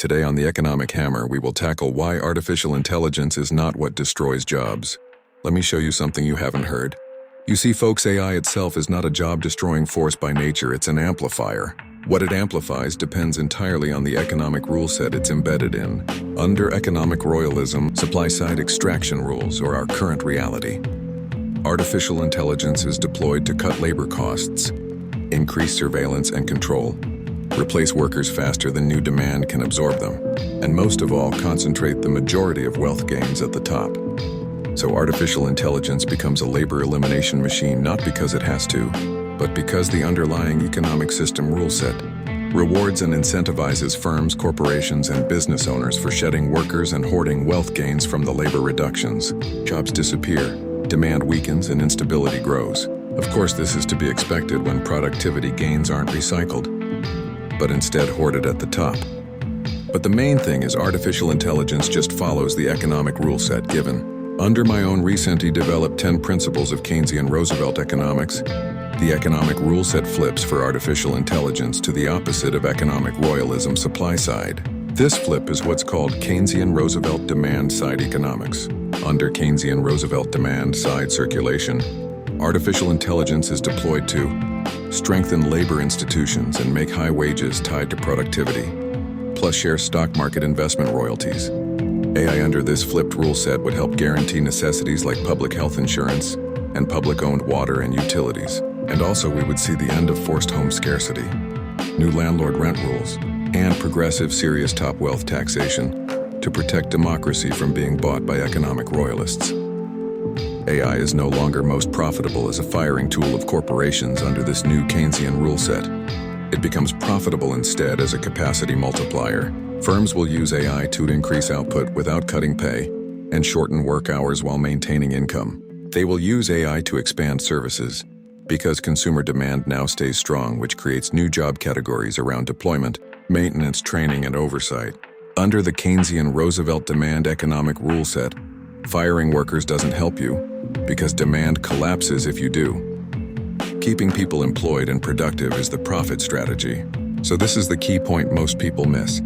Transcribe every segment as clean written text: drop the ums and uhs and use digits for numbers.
Today on the Economic Hammer, we will tackle why artificial intelligence is not what destroys jobs. Let me show you something you haven't heard. You see, folks, AI itself is not a job-destroying force by nature, it's an amplifier. What it amplifies depends entirely on the economic rule set it's embedded in. Under economic royalism, supply-side extraction rules, or our current reality, artificial intelligence is deployed to cut labor costs, increase surveillance and control, replace workers faster than new demand can absorb them, and most of all, concentrate the majority of wealth gains at the top. So artificial intelligence becomes a labor elimination machine not because it has to, but because the underlying economic system rule set rewards and incentivizes firms, corporations, and business owners for shedding workers and hoarding wealth gains from the labor reductions. Jobs disappear, demand weakens, and instability grows. Of course, this is to be expected when productivity gains aren't recycled, but instead hoarded at the top. But the main thing is artificial intelligence just follows the economic rule set given. Under my own recently developed 10 principles of Keynesian Roosevelt economics, the economic rule set flips for artificial intelligence to the opposite of economic royalism supply side. This flip is what's called Keynesian Roosevelt demand side economics. Under Keynesian Roosevelt demand side circulation, artificial intelligence is deployed to strengthen labor institutions and make high wages tied to productivity, plus share stock market investment royalties. AI under this flipped rule set would help guarantee necessities like public health insurance and public-owned water and utilities. And also we would see the end of forced home scarcity, new landlord rent rules, and progressive serious top wealth taxation to protect democracy from being bought by economic royalists. AI is no longer most profitable as a firing tool of corporations under this new Keynesian rule set. It becomes profitable instead as a capacity multiplier. Firms will use AI to increase output without cutting pay and shorten work hours while maintaining income. They will use AI to expand services because consumer demand now stays strong, which creates new job categories around deployment, maintenance, training, and oversight. Under the Keynesian Roosevelt demand economic rule set, firing workers doesn't help you because demand collapses if you do. Keeping people employed and productive is the profit strategy. So this is the key point most people miss.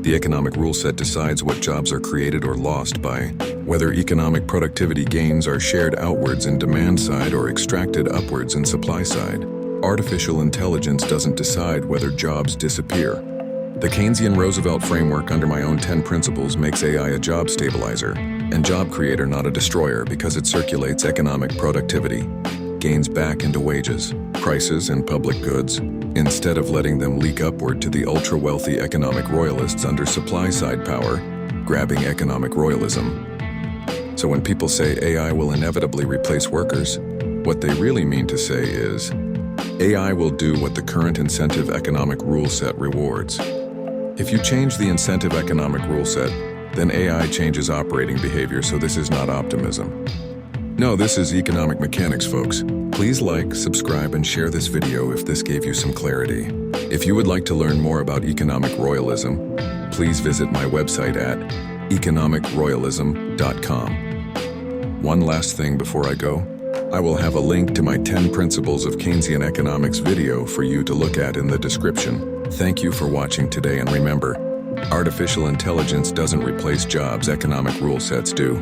The economic rule set decides what jobs are created or lost by whether economic productivity gains are shared outwards in demand side or extracted upwards in supply side. Artificial intelligence doesn't decide whether jobs disappear. The Keynesian Roosevelt framework under my own 10 principles makes AI a job stabilizer and job creator, not a destroyer, because it circulates economic productivity, gains back into wages, prices, and public goods, instead of letting them leak upward to the ultra-wealthy economic royalists under supply-side power, grabbing economic royalism. So when people say AI will inevitably replace workers, what they really mean to say is, AI will do what the current incentive economic rule set rewards. If you change the incentive economic rule set, then AI changes operating behavior, so this is not optimism. No, this is economic mechanics, folks. Please like, subscribe, and share this video if this gave you some clarity. If you would like to learn more about economic royalism, please visit my website at economicroyalism.com. One last thing before I go. I will have a link to my 10 Principles of Keynesian Economics video for you to look at in the description. Thank you for watching today, and remember, artificial intelligence doesn't replace jobs, economic rule sets do.